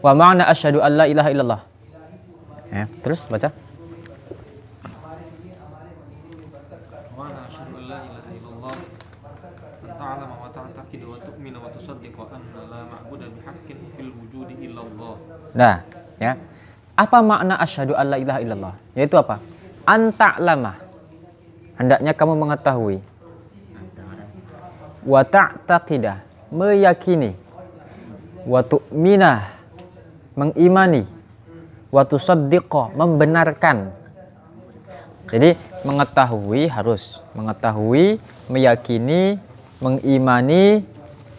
Wa ma'na asyhadu an la ilaha illallah. Ya, terus baca. Ma'na asyhadu an la ilaha illallah an ta'lama wa ta'taqidu wa tu'minu wa tusaddiqu anna la ma'budu bihaqqin fil wujudi illallah. Nah, ya. Apa makna asyhadu an la ilaha illallah? Yaitu apa? An ta'lama. Hendaknya kamu mengetahui. Wa ta'taqidah, meyakini. Wa tu'minah, mengimani. Wa tusaddiqa, membenarkan. Jadi mengetahui harus mengetahui, meyakini, mengimani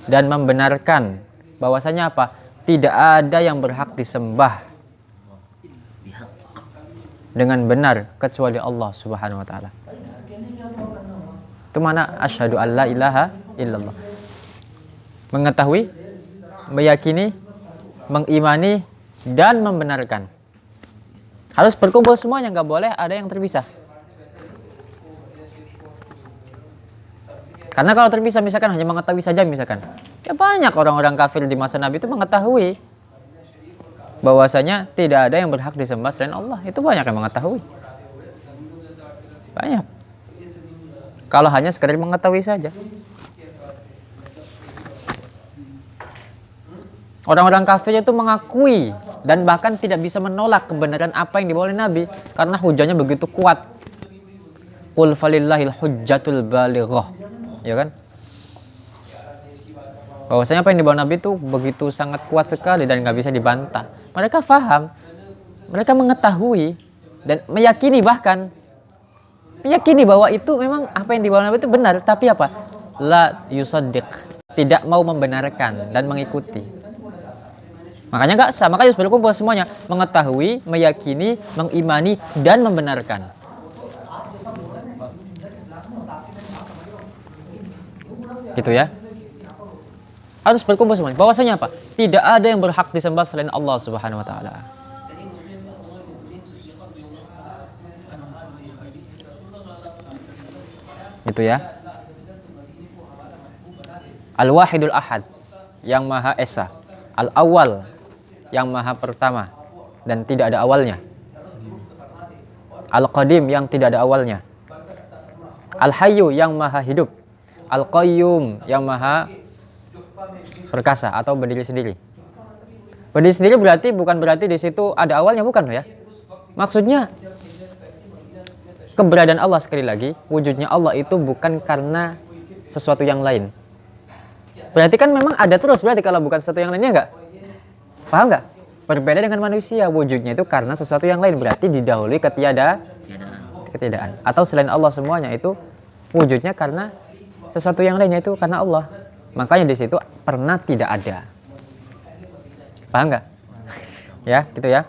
dan membenarkan bahwasanya apa? Tidak ada yang berhak disembah dengan benar kecuali Allah Subhanahu wa taala. Itu mana asyhadu an la ilaha illallah. Mengetahui, meyakini, mengimani dan membenarkan. Harus berkumpul semuanya, nggak boleh ada yang terpisah. Karena kalau terpisah misalkan hanya mengetahui saja misalkan, ya banyak orang-orang kafir di masa Nabi itu mengetahui bahwasanya tidak ada yang berhak disembah selain Allah. Itu banyak yang mengetahui. Banyak. Kalau hanya sekedar mengetahui saja. Orang-orang kafir itu mengakui dan bahkan tidak bisa menolak kebenaran apa yang dibawa oleh Nabi karena hujahnya begitu kuat. Qul falillahil hujjatul balighah. Ya kan? Bahwasanya apa yang dibawa Nabi itu begitu sangat kuat sekali dan nggak bisa dibantah. Mereka faham, mereka mengetahui dan meyakini bahkan meyakini bahwa itu memang apa yang dibawa Nabi itu benar, tapi apa? La yusaddiq, tidak mau membenarkan dan mengikuti. Makanya nggak sah, makanya harus berkumpul semuanya, mengetahui, meyakini, mengimani dan membenarkan. Gitu ya. Harus berkumpul semuanya. Bahwasanya apa? Tidak ada yang berhak disembah selain Allah Subhanahu wa taala. Gitu ya. Al-Wahidul Ahad, yang Maha Esa. Al-Awwal, yang Maha Pertama dan tidak ada awalnya. Al-Qadim, yang tidak ada awalnya. Al-Hayyu, yang Maha Hidup. Al-Qayyum, yang Maha Perkasa atau berdiri sendiri. Berdiri sendiri bukan berarti di situ ada awalnya, bukan ya. Maksudnya keberadaan Allah, sekali lagi, wujudnya Allah itu bukan karena sesuatu yang lain. Berarti kan memang ada terus, berarti kalau bukan sesuatu yang lainnya enggak? Paham enggak? Berbeda dengan manusia, wujudnya itu karena sesuatu yang lain, berarti didahului ketiadaan. Atau selain Allah semuanya itu wujudnya karena sesuatu yang lainnya itu karena Allah. Makanya di situ pernah tidak ada. Paham nggak? Ya, gitu ya.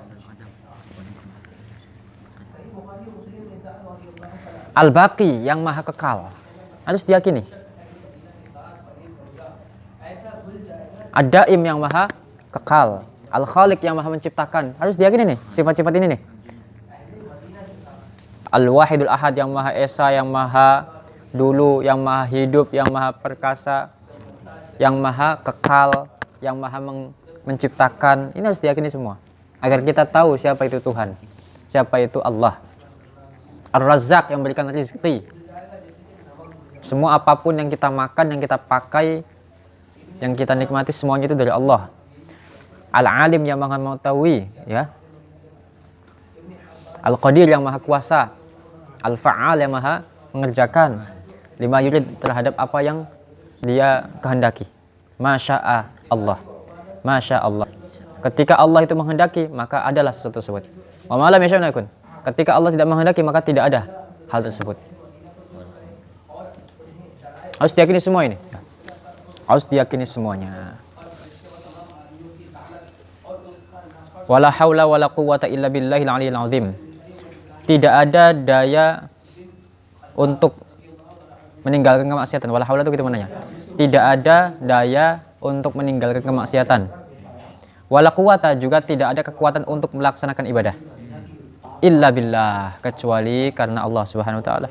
Al-Baqi, yang Maha Kekal, harus diyakini. Ad-Daim, yang Maha Kekal. Al-Khaliq, yang Maha Menciptakan, harus diyakini nih, sifat-sifat ini nih. Al-Wahidul Ahad, yang Maha Esa, yang Maha Dulu, yang Maha Hidup, yang Maha Perkasa, yang Maha Kekal, yang Maha Menciptakan. Ini harus diyakini semua agar kita tahu siapa itu Tuhan, siapa itu Allah. Ar-Razzaq, yang memberikan rezeki. Semua apapun yang kita makan, yang kita pakai, yang kita nikmati, semuanya itu dari Allah. Al-Alim, yang Maha mengetahui, ya. Al-Qadir, yang Maha kuasa. Al-Fa'al, yang Maha mengerjakan. Lima yurid, terhadap apa yang Dia kehendaki. Masya Allah. Masya Allah. Ketika Allah itu menghendaki, maka adalah sesuatu tersebut. Wa ma lam yasha' yakun. Ketika Allah tidak menghendaki, maka tidak ada hal tersebut. Harus diyakini semua ini. Harus diyakini semuanya. Wala haula wala quwwata illa billahil aliyil azim. Tidak ada daya untuk meninggalkan kemaksiatan. Wala haula itu gitu mananya. Tidak ada daya untuk meninggalkan kemaksiatan. Wala quwwata, juga tidak ada kekuatan untuk melaksanakan ibadah. Illa billah, kecuali karena Allah Subhanahu wa taala.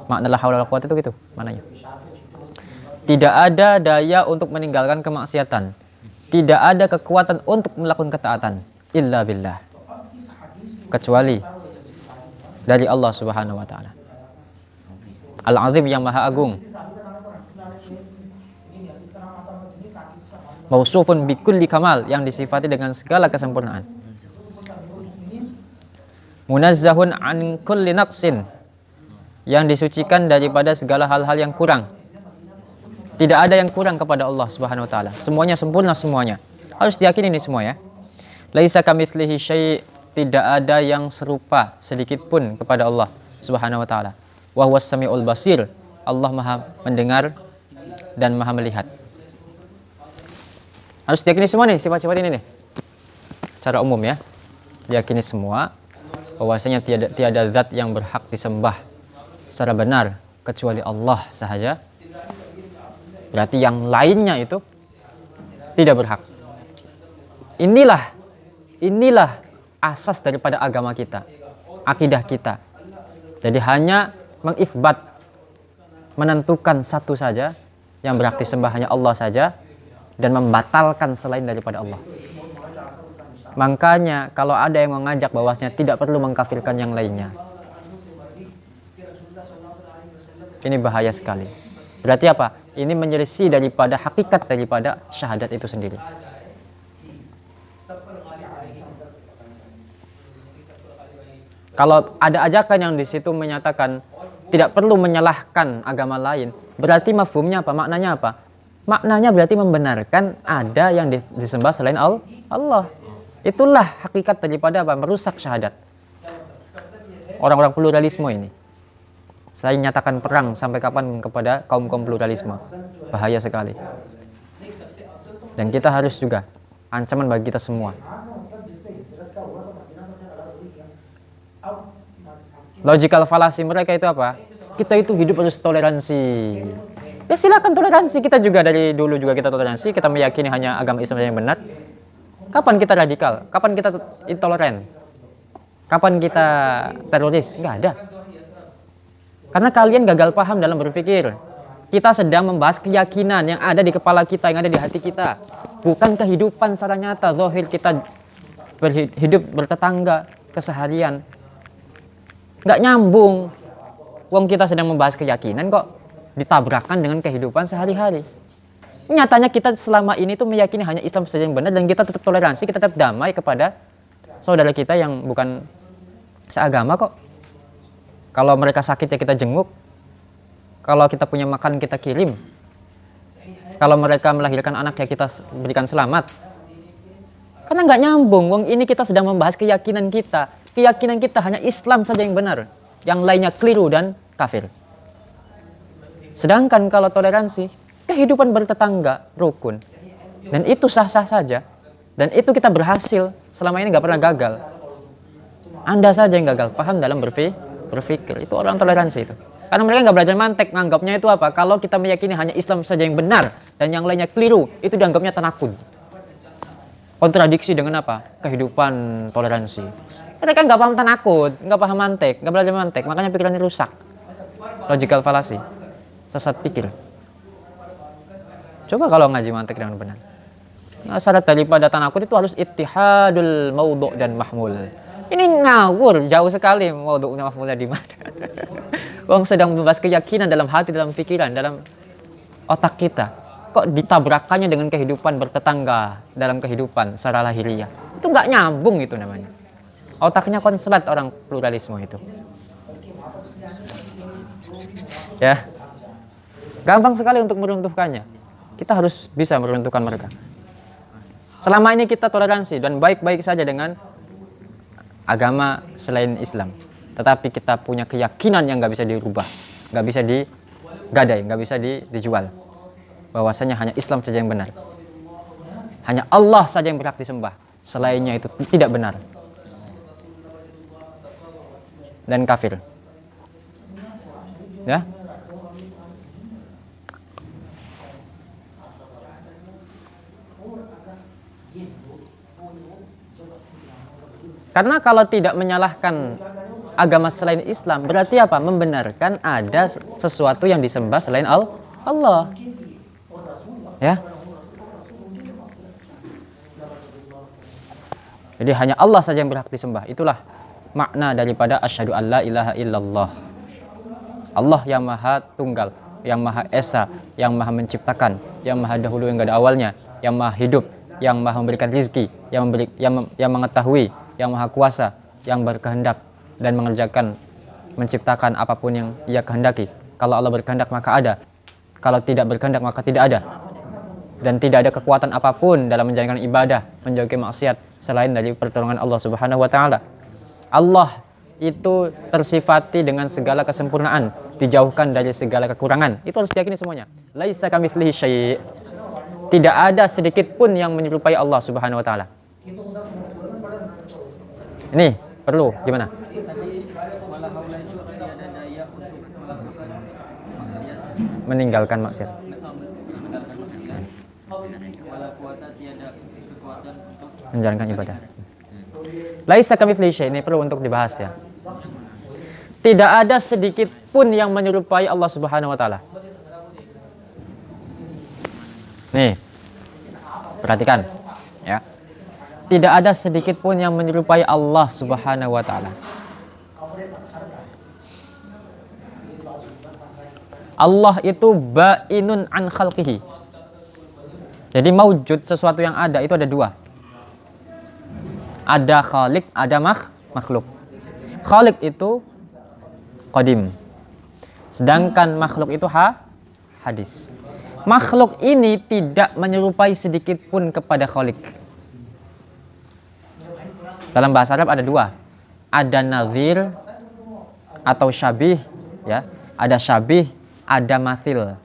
Makna la haula wala quwwata itu gitu mananya. Tidak ada daya untuk meninggalkan kemaksiatan. tidak ada kekuatan untuk melakukan ketaatan illa billah, kecuali dari Allah Subhanahu wa taala. Al-Azim, yang maha agung. Mausufun bikulli kamal, yang disifati dengan segala kesempurnaan. Munazzahun an kulli naqsin, yang disucikan daripada segala hal-hal yang kurang. Tidak ada yang kurang kepada Allah Subhanahu wa taala. Semuanya sempurna semuanya. Harus diyakini ini semua ya. Laisa kamitslihi syai', tidak ada yang serupa sedikit pun kepada Allah Subhanahu wa taala. Wa huwas samiul basir, Allah maha mendengar dan maha melihat. Harus diyakini semua nih sifat-sifat ini nih. Secara umum ya. Diyakini semua bahwasanya tiada zat yang berhak disembah secara benar kecuali Allah sahaja. Berarti yang lainnya itu tidak berhak. Inilah asas daripada agama kita, akidah kita. Jadi hanya mengifbat, menentukan satu saja yang berhak disembah, hanya Allah saja, dan membatalkan selain daripada Allah. Makanya kalau ada yang mengajak bahwasanya tidak perlu mengkafirkan yang lainnya, ini bahaya sekali. Berarti apa? Ini menyelisih daripada hakikat daripada syahadat itu sendiri. Kalau ada ajakan yang di situ menyatakan tidak perlu menyalahkan agama lain, berarti mafhumnya apa? Maknanya apa? Maknanya berarti membenarkan ada yang disembah selain Allah. Itulah hakikat daripada apa? Merusak syahadat. Orang-orang pluralisme ini. Saya nyatakan perang sampai kapan kepada kaum-kaum pluralisme. Bahaya sekali. Dan kita harus juga ancaman bagi kita semua. Logical fallacy mereka itu apa? Kita itu hidup harus toleransi. Ya silakan toleransi. Kita juga dari dulu juga kita toleransi. Kita meyakini hanya agama Islam yang benar. Kapan kita radikal? Kapan kita intoleran? Kapan kita teroris? Nggak ada. Karena kalian gagal paham dalam berpikir. Kita sedang membahas keyakinan yang ada di kepala kita, yang ada di hati kita. Bukan kehidupan secara nyata, zahir kita hidup bertetangga, keseharian. Nggak nyambung. Wong kita sedang membahas keyakinan kok ditabrakkan dengan kehidupan sehari-hari. Nyatanya kita selama ini tuh meyakini hanya Islam saja yang benar, dan kita tetap toleransi, kita tetap damai kepada saudara kita yang bukan seagama kok. Kalau mereka sakit ya kita jenguk. Kalau kita punya makan kita kirim. Kalau mereka melahirkan anak ya kita berikan selamat. Karena nggak nyambung. Wong ini kita sedang membahas keyakinan kita. Keyakinan kita hanya Islam saja yang benar. Yang lainnya keliru dan kafir. Sedangkan kalau toleransi, kehidupan bertetangga, rukun. Dan itu sah-sah saja. Dan itu kita berhasil. Selama ini nggak pernah gagal. Anda saja yang gagal paham dalam berpikir. Itu orang toleransi itu. Karena mereka nggak belajar mantek. Nganggapnya itu apa? Kalau kita meyakini hanya Islam saja yang benar dan yang lainnya keliru, itu dianggapnya tanakut. Kontradiksi dengan apa? Kehidupan toleransi. Mereka nggak paham tanakut, nggak paham mantek, nggak belajar mantek. Makanya pikirannya rusak. Logical fallacy. Sesat pikir. Coba kalau ngaji mantek dengan benar. Nah, syarat daripada tanakut itu harus ittihadul maudhu' dan mahmul. Ini ngawur, jauh sekali maudhu'nya mahmulnya di mana. Wong sedang membahas keyakinan dalam hati, dalam pikiran, dalam otak kita. Kok ditabrakannya dengan kehidupan bertetangga dalam kehidupan secara lahiriah. Itu nggak nyambung itu namanya. Otaknya konslet orang pluralisme itu. Ya. Gampang sekali untuk meruntuhkannya. Kita harus bisa meruntuhkan mereka. Selama ini kita toleransi dan baik-baik saja dengan agama selain Islam. Tetapi kita punya keyakinan yang nggak bisa dirubah, nggak bisa digadai, nggak bisa dijual. Bahwasanya hanya Islam saja yang benar. Hanya Allah saja yang berhak disembah. Selainnya itu tidak benar. Dan kafir. Ya. Karena kalau tidak menyalahkan agama selain Islam, berarti apa? Membenarkan ada sesuatu yang disembah selain Allah. Ya. Jadi hanya Allah saja yang berhak disembah. Itulah makna daripada asyhadu alla ilaha illallah. Allah yang maha tunggal, yang maha esa, yang maha menciptakan, yang maha dahulu yang gak ada awalnya, yang maha hidup, yang maha memberikan rizki, yang mengetahui, yang maha kuasa, yang berkehendak dan mengerjakan, menciptakan apapun yang ia kehendaki. Kalau Allah berkehendak maka ada, kalau tidak berkehendak maka tidak ada. Dan tidak ada kekuatan apapun dalam menjalankan ibadah, menjauhi maksiat selain dari pertolongan Allah Subhanahu wa taala. Allah itu tersifati dengan segala kesempurnaan, dijauhkan dari segala kekurangan. Itu harus diyakini semuanya. Laisa kamitslihi syai'. Tidak ada sedikit pun yang menyerupai Allah Subhanahu wa taala. Ini perlu gimana? Meninggalkan maksiat. Menjalankan ibadah. Laisa kamitslihi syai', ini perlu untuk dibahas ya. Tidak ada sedikit pun yang menyerupai Allah Subhanahu wa taala. Nih. Perhatikan ya. Tidak ada sedikit pun yang menyerupai Allah Subhanahu wa taala. Allah itu ba'inun an khalqihi. Jadi maujud, sesuatu yang ada itu ada dua. Ada khalik, ada makhluk. Khalik itu qadim. Sedangkan makhluk itu hadis. Makhluk ini tidak menyerupai sedikit pun kepada khalik. Dalam bahasa Arab ada dua. Ada nazir atau syabih ya. Ada syabih, ada mathil.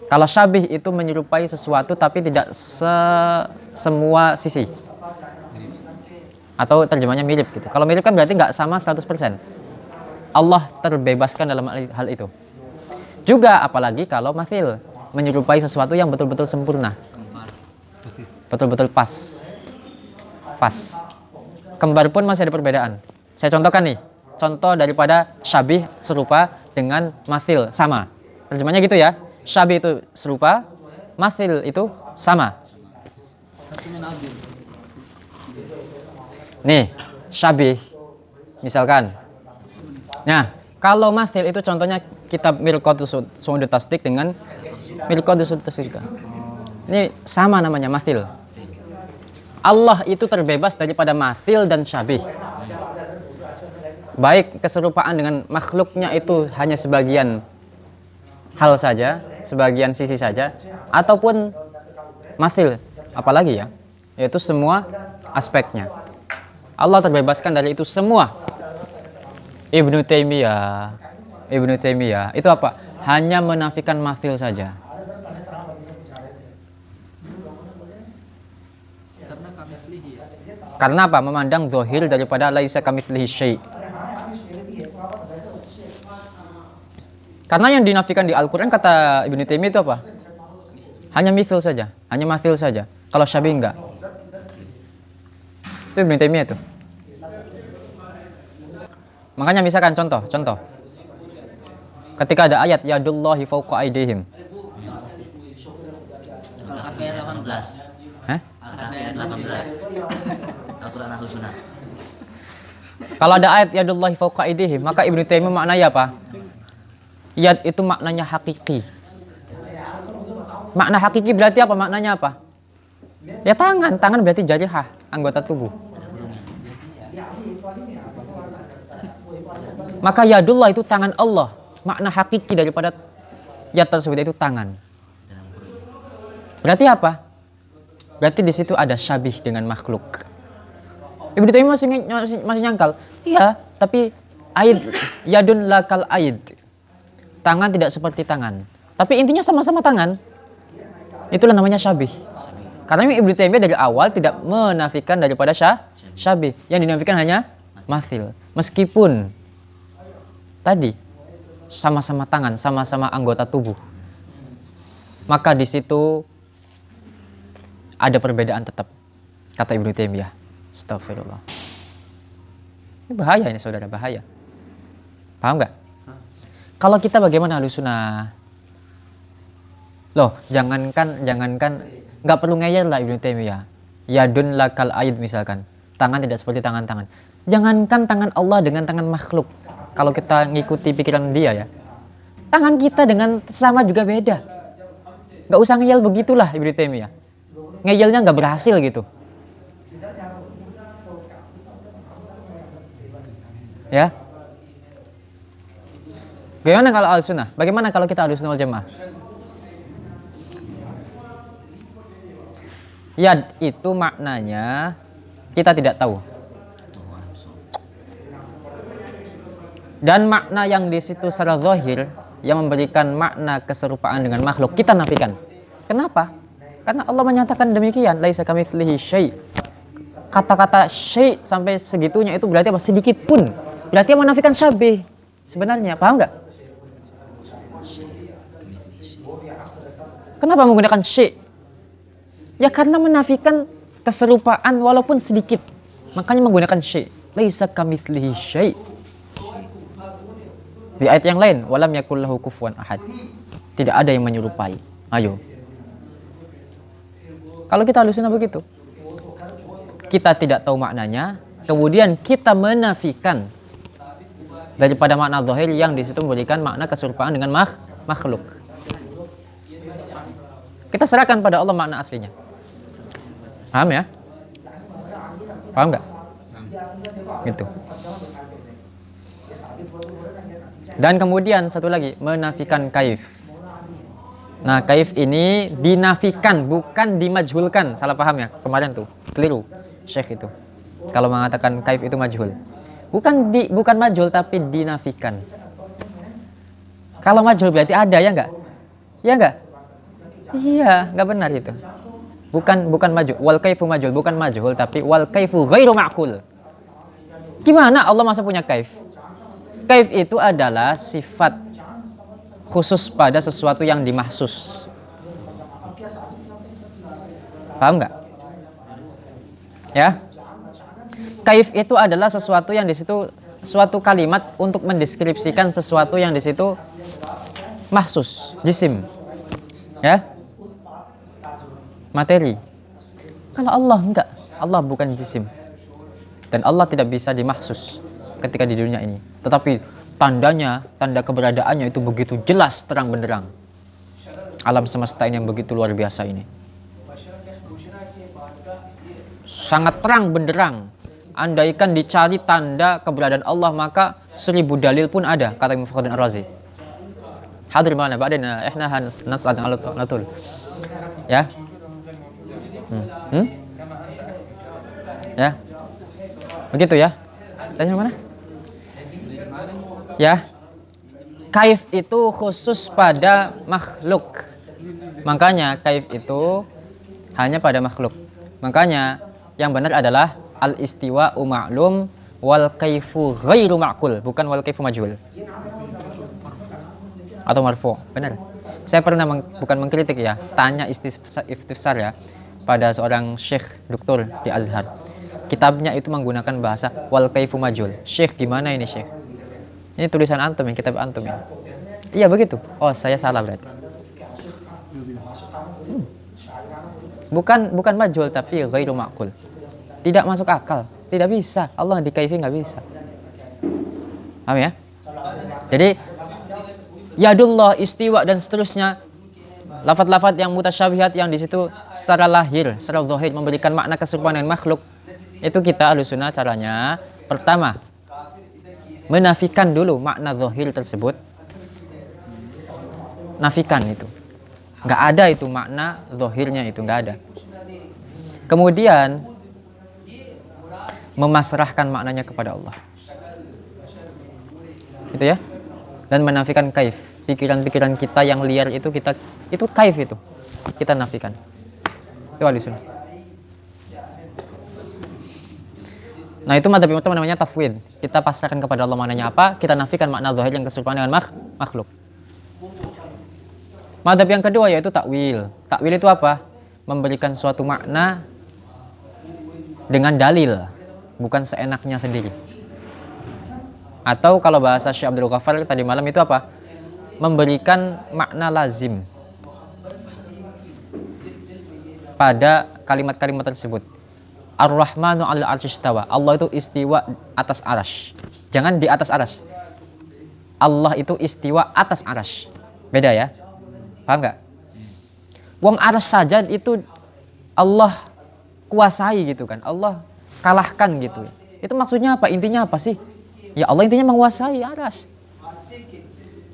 Kalau syabih itu menyerupai sesuatu tapi tidak semua sisi. Atau terjemahnya mirip gitu. Kalau mirip kan berarti nggak sama 100%. Allah terbebaskan dalam hal itu. Juga apalagi kalau mathil, menyerupai sesuatu yang betul-betul sempurna. Betul-betul pas. Kembar pun masih ada perbedaan. Saya contohkan nih. Contoh daripada syabih serupa dengan mathil sama. Terjemahnya gitu ya. Syabih itu serupa, mathil itu sama. Nih, syabih misalkan. Nah, kalau mathil itu contohnya kitab Mirqatus Su'udut Tasdik dengan Mirqatus Su'udut Tasdik. Ini sama namanya mathil. Allah itu terbebas daripada mathil dan syabih. Baik keserupaan dengan makhluknya itu hanya sebagian hal saja, sebagian sisi saja, ataupun mathil, apalagi ya, yaitu semua aspeknya. Allah terbebaskan dari itu semua. Ibnu Taimiyah itu apa? Hanya menafikan mathil saja. Karena apa? Memandang zahir daripada laisa kamitslihi syai'. Karena yang dinafikan di Al-Quran kata Ibnu Taimiyah itu apa? Hanya mithil saja, hanya mathil saja. Kalau syabih enggak. Itu Ibnu Taimiyah itu. Makanya misalkan contoh. Ketika ada ayat yadullahi fawqa aydihim. Al-Kahfi 18. Hah? Al-Kahfi 18. Al-Quran Ahlussunnah. Kalau ada ayat yadullahi fawqa aydihim, maka Ibnu Taimiyah maknanya apa? Yad itu maknanya hakiki. Makna hakiki berarti apa? Maknanya apa? Ya tangan berarti jarihah, anggota tubuh. Maka yadullah itu tangan Allah. Makna hakiki daripada yad tersebut itu tangan. Berarti apa? Berarti di situ ada syabih dengan makhluk. Ibnu Taimiyah masih nyangkal. Iya, tapi aid yadun lakal aid. Tangan tidak seperti tangan. Tapi intinya sama-sama tangan. Itulah namanya syabih. Karena Ibnu Taimiyah dari awal tidak menafikan daripada syabih. Yang dinafikan hanya mathil. Meskipun tadi sama-sama tangan, sama-sama anggota tubuh. Maka di situ ada perbedaan tetap. Kata Ibnu Taimiyah. Astagfirullah. Ini bahaya ini saudara, bahaya. Paham nggak? Kalau kita bagaimana Ahlussunnah? Loh, jangankan nggak perlu ngeyel lah Ibnu Taimiyah. Yadun lakal aid misalkan. Tangan tidak seperti tangan-tangan. Jangankan tangan Allah dengan tangan makhluk. Kalau kita ngikuti pikiran dia ya. Tangan kita dengan sama juga beda. Gak usah ngeyel begitulah Ibnu Taimiyah. Ngeyelnya gak berhasil gitu. Ya. Bagaimana kalau al-sunnah? Bagaimana kalau kita al-sunnah wal jamaah? Yad itu maknanya kita tidak tahu. Dan makna yang di situ secara zahir yang memberikan makna keserupaan dengan makhluk kita nafikan. Kenapa? Karena Allah menyatakan demikian, laisa kamitslihi syai'. Kata-kata syai' sampai segitunya itu berarti apa? Sedikit pun. Berarti yang menafikan syabih. Sebenarnya, paham nggak? Kenapa menggunakan syai'? Ya karena menafikan keserupaan walaupun sedikit. Makanya menggunakan syai'. Laisa kamitslihi syai'. Di ayat yang lain, walam yakul lahu kufuwan ahad. Tidak ada yang menyerupai. Ayo. Kalau kita Ahlussunnah begitu. Kita tidak tahu maknanya, kemudian kita menafikan daripada makna zahir yang di situ memberikan makna keserupaan dengan makhluk. Kita serahkan pada Allah makna aslinya. Paham ya? Paham nggak? Gitu. Dan kemudian satu lagi, menafikan kaif. Nah, kaif ini dinafikan, bukan dimajhulkan. Salah paham ya? Kemarin tuh, keliru Syekh itu. Kalau mengatakan kaif itu majhul. Bukan majhul tapi dinafikan. Kalau majhul berarti ada ya enggak? Ya enggak? Iya, enggak benar itu. Bukan majhul. Wal kaifu majhul, bukan majhul tapi wal kaifu ghairu ma'qul. Gimana Allah masa punya kaif? Kaif itu adalah sifat khusus pada sesuatu yang dimahsus. Paham nggak? Ya? Kaif itu adalah sesuatu yang di situ, suatu kalimat untuk mendeskripsikan sesuatu yang di situ mahsus, jisim. Ya? Materi. Kalau Allah enggak, Allah bukan jisim. Dan Allah tidak bisa dimahsus ketika di dunia ini. Tetapi tandanya, tanda keberadaannya itu begitu jelas terang benderang. Alam semesta ini yang begitu luar biasa ini. Sangat terang benderang. Andaikan dicari tanda keberadaan Allah maka 1000 dalil pun ada, kata Imam Fakhruddin Ar-Razi. Hadir mana? Ba'dina ihna nas'ad alatul. Ya. Ya. Begitu ya. Tanya mana? Ya. Kaif itu khusus pada makhluk. Makanya kaif itu hanya pada makhluk. Makanya yang benar adalah al-istiwa'u ma'lum wal kaifu ghairu ma'qul, bukan wal kaifu majhul. Atau marfu. Benar. Saya pernah bukan mengkritik ya, tanya istifsar ya pada seorang syekh doktor di Azhar. Kitabnya itu menggunakan bahasa wal kaifu majhul. Syekh gimana ini syekh? Ini tulisan antum ya, kitab antum ya. Iya begitu. Oh, saya salah berarti. Bukan majhul tapi ghairu ma'qul. Tidak masuk akal, tidak bisa. Allah dikaifi nggak bisa. Paham ya? Jadi yadullah, istiwa dan seterusnya, lafaz-lafaz yang mutasyabihat yang di situ secara lahir, secara zahir memberikan makna keserupaan dengan makhluk. Itu kita Ahlussunnah caranya pertama menafikan dulu makna zahir tersebut. Nafikan itu. Nggak ada itu makna zahirnya itu, nggak ada. Kemudian memasrahkan maknanya kepada Allah. Gitu ya. Dan menafikan kaif. Pikiran-pikiran kita yang liar itu itu kaif itu. Kita nafikan. Itu Ahlussunnah. Nah, itu madzhab yang pertama namanya tafwid. Kita pasrahkan kepada Allah maknanya apa, kita nafikan makna zahir yang keserupaan dengan makhluk. Madzhab yang kedua yaitu takwil. Takwil itu apa? Memberikan suatu makna dengan dalil, bukan seenaknya sendiri. Atau kalau bahasa Syekh Abdul Ghaffar tadi malam itu apa? Memberikan makna lazim pada kalimat-kalimat tersebut. Ar-Rahmanu 'alal 'arsy istawa. Allah itu istiwa atas arasy. Jangan di atas arasy. Allah itu istiwa atas arasy. Beda ya? Paham nggak? Wong arasy saja itu Allah kuasai gitu kan. Allah kalahkan gitu. Itu maksudnya apa? Intinya apa sih? Ya Allah intinya menguasai arasy.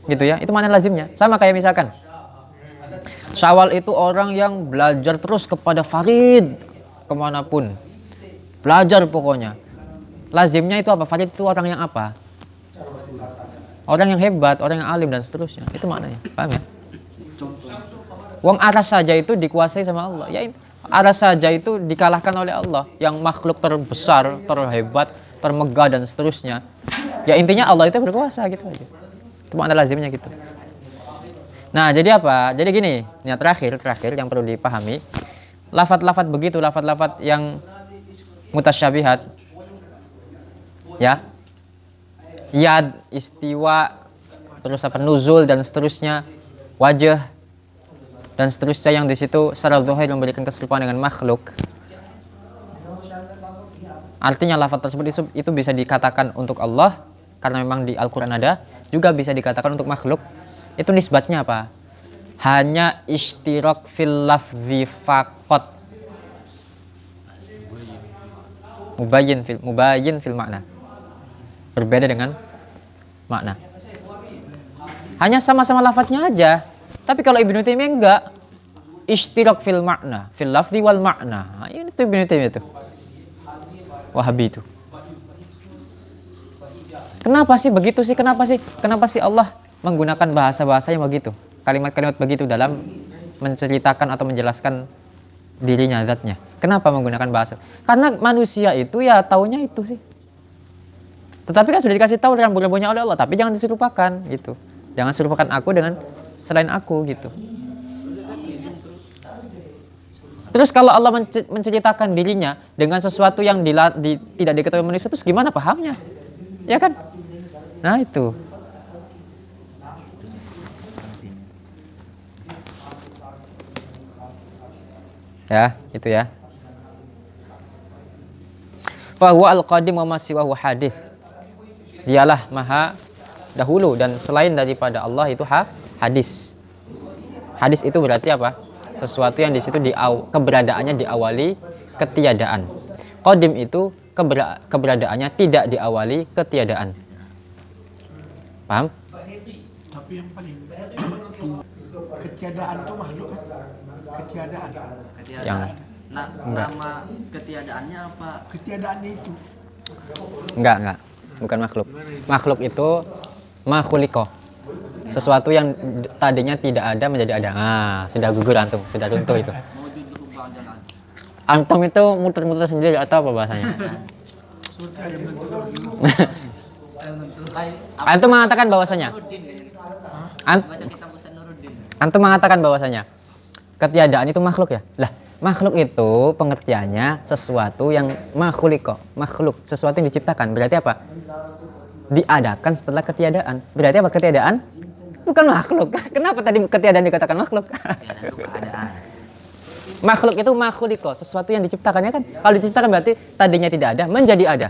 Gitu ya. Itu makna lazimnya. Sama kayak misalkan Syawal itu orang yang belajar terus kepada Farid kemanapun, belajar pokoknya. Lazimnya itu apa? Farid itu orang yang apa? Orang yang hebat, orang yang alim dan seterusnya. Itu maknanya, paham ya? Wong aras saja itu dikuasai sama Allah. Ya aras saja itu dikalahkan oleh Allah, yang makhluk terbesar, terhebat, termegah dan seterusnya. Ya intinya Allah itu berkuasa gitu aja. Itu makna lazimnya gitu. Nah, jadi apa? Jadi gini, yang terakhir yang perlu dipahami, lafadz-lafadz begitu, lafadz-lafadz yang mutasyabihat, ya, yad, istiwa, terus apa, nuzul dan seterusnya, wajah dan seterusnya yang di situ secara zahir memberikan keserupaan dengan makhluk. Artinya lafadz tersebut itu bisa dikatakan untuk Allah karena memang di Al-Quran ada, juga bisa dikatakan untuk makhluk. Itu nisbatnya apa? Hanya ishtirak fil lafzi faqat. Mubayyin fil makna. Berbeda dengan makna. Hanya sama-sama lafadznya aja. Tapi kalau Ibnu Taimiyah enggak, ishtirak fil makna, fil lafzi wal makna. Nah, ini tuh Ibnu Taimiyah itu. Wahabi itu. Kenapa sih begitu sih? Kenapa sih Allah menggunakan bahasa-bahasa yang begitu, kalimat-kalimat begitu dalam menceritakan atau menjelaskan dirinya, zatnya? Kenapa menggunakan bahasa? Karena manusia itu ya taunya itu sih. Tetapi kan sudah dikasih tahu rambu-rambunya oleh Allah, tapi jangan diserupakan gitu. Jangan serupakan aku dengan selain aku gitu. Terus kalau Allah menceritakan dirinya dengan sesuatu yang tidak diketahui manusia, terus gimana pahamnya? Ya kan? Nah itu. Ya, itu ya. Fa huwa al-qadim wa ma siwahu hadits. Dialah maha dahulu dan selain daripada Allah itu hadis. Hadis itu berarti apa? Sesuatu yang di situ keberadaannya diawali ketiadaan. Qadim itu keberadaannya tidak diawali ketiadaan. Paham? Tapi yang paling ketiadaan itu makhluk kan? Ketiadaan. Yang nama ketiadaannya apa? Ketiadaannya itu. Enggak, bukan makhluk. Makhluk itu makhuliko. Sesuatu yang tadinya tidak ada menjadi ada. Ah, sudah gugur antum, sudah runtuh itu. Antum itu muter-muter sendiri atau apa bahasanya? Antum mengatakan bahwasanya. Antum mengatakan bahwasanya ketiadaan itu makhluk ya? Lah, makhluk itu pengertiannya sesuatu yang makhuliko, makhluk, sesuatu yang diciptakan. Berarti apa? Diadakan setelah ketiadaan. Berarti apa ketiadaan? Bukan makhluk. Kenapa tadi ketiadaan dikatakan makhluk? Makhluk itu makhuliko, sesuatu yang diciptakannya kan. Kalau diciptakan berarti tadinya tidak ada, menjadi ada.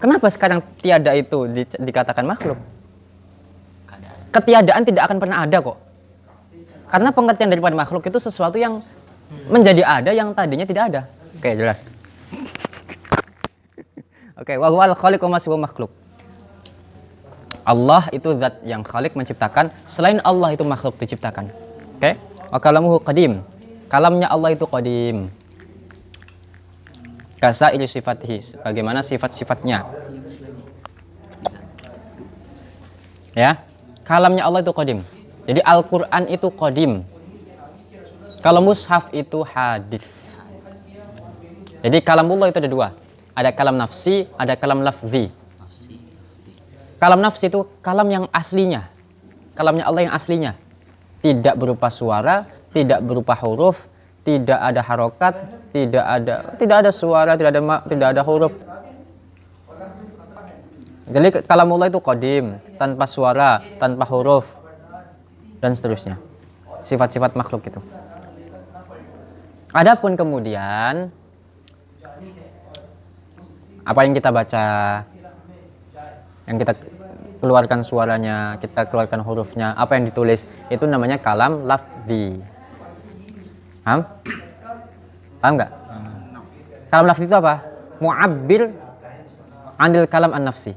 Kenapa sekarang tiada itu dikatakan makhluk? Ketiadaan tidak akan pernah ada kok. Karena pengertian daripada makhluk itu sesuatu yang menjadi ada yang tadinya tidak ada. Oke, jelas. Oke, wa huwal khaliq wa ma siwa makhluk. Allah itu zat yang khalik menciptakan, selain Allah itu makhluk diciptakan. Oke? Wa kalamuhu qadim. Kalamnya Allah itu qadim. Kasairi sifatihi, bagaimana sifat-sifatnya. Ya. Kalamnya Allah itu qadim. Jadi Al-Qur'an itu qadim. Kalau mushaf itu hadis. Jadi kalamullah itu ada dua. Ada kalam nafsi, ada kalam lafzi. Kalam nafsi itu kalam yang aslinya. Kalamnya Allah yang aslinya. Tidak berupa suara, tidak berupa huruf, tidak ada harokat, tidak ada suara, tidak ada huruf. Jadi kalamullah itu qadim, tanpa suara, tanpa huruf dan seterusnya. Sifat-sifat makhluk itu. Adapun kemudian Apa yang kita baca, yang kita keluarkan suaranya, kita keluarkan hurufnya, apa yang ditulis, itu namanya kalam lafzi. Paham? Paham nggak? Kalam lafzi itu apa? Mu'abbir anil kalam an-nafsi.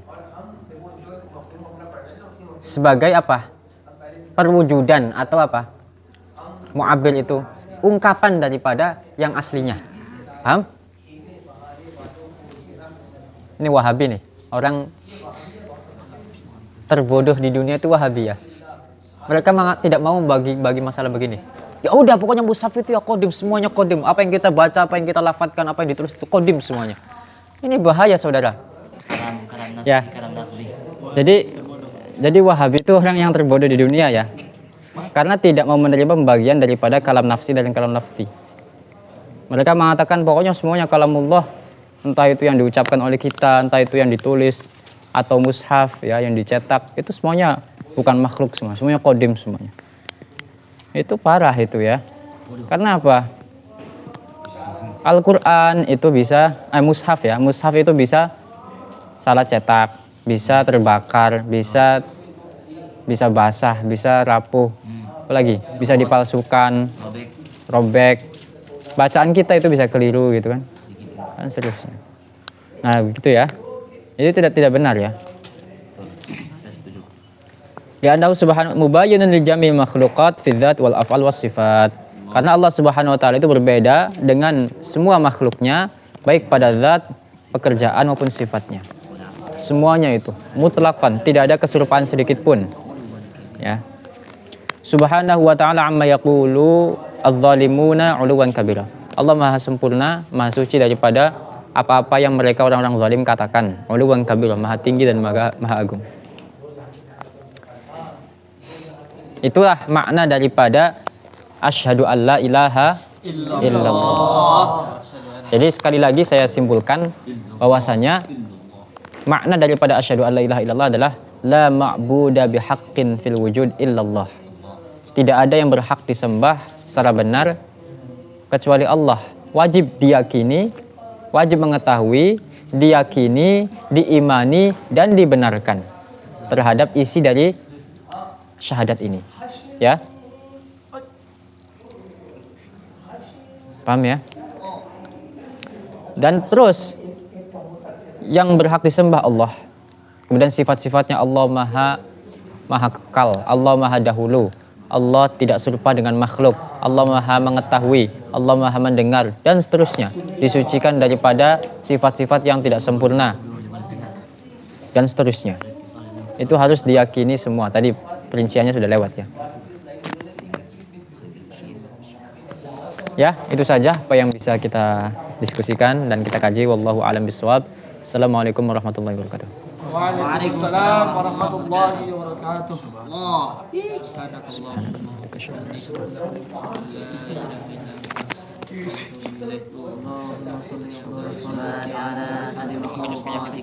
Sebagai apa? Perwujudan atau apa? Mu'abbir itu ungkapan daripada yang aslinya. Paham? Ini Wahabi nih, orang terbodoh di dunia itu Wahabi ya. Mereka tidak mau bagi masalah begini. Ya udah, pokoknya mushaf itu ya kodim, semuanya kodim. Apa yang kita baca, apa yang kita lafadzkan, apa yang ditulis itu kodim semuanya. Ini bahaya saudara. Ya. Jadi Wahabi itu orang yang terbodoh di dunia ya. Karena tidak mau menerima pembagian daripada kalam nafsi dan kalam lafzi. Mereka mengatakan pokoknya semuanya kalamullah. Entah itu yang diucapkan oleh kita, entah itu yang ditulis atau mushaf ya yang dicetak, itu semuanya bukan makhluk semua, semuanya kodim semuanya. Itu parah itu ya. Karena apa? Al-Quran itu bisa, mushaf ya, mushaf itu bisa salah cetak, bisa terbakar, bisa basah, bisa rapuh, apalagi bisa dipalsukan, robek. Bacaan kita itu bisa keliru gitu kan. Kan seterusnya. Nah begitu ya. Itu tidak benar ya. Ya Allah subhanahu mubayyinun lil jami' makhluqat fi dzat wal af'al was sifat. Karena Allah Subhanahu wa taala itu berbeda dengan semua makhluknya baik pada zat, pekerjaan maupun sifatnya. Semuanya itu mutlaqan, tidak ada keserupaan sedikit pun. Ya. Subhanahu wa ta'ala amma yaqulu adz-dhalimuna 'uluwan kabira. Allah Maha sempurna, Maha suci daripada apa-apa yang mereka orang-orang zalim katakan. 'Uluwan kabira, Maha tinggi dan Maha agung. Itulah makna daripada asyhadu alla ilaha illallah. Jadi sekali lagi saya simpulkan bahwasanya makna daripada asyhadu alla ilaha illallah adalah la ma'buda bihaqqin fil wujud illallah. Tidak ada yang berhak disembah secara benar kecuali Allah. Wajib diyakini, wajib mengetahui, diyakini, diimani dan dibenarkan terhadap isi dari syahadat ini. Ya. Paham ya? Dan terus yang berhak disembah Allah. Kemudian sifat-sifatnya Allah maha kekal, Allah maha dahulu, Allah tidak serupa dengan makhluk, Allah maha mengetahui, Allah maha mendengar dan seterusnya. Disucikan daripada sifat-sifat yang tidak sempurna dan seterusnya. Itu harus diyakini semua. Tadi perinciannya sudah lewat ya. Ya, itu saja apa yang bisa kita diskusikan dan kita kaji. Wallahu a'lam bishawab. Assalamualaikum warahmatullahi wabarakatuh. Waalaikumsalam warahmatullahi wabarakatuh. Allahumma shalli ala sayyidina Muhammad.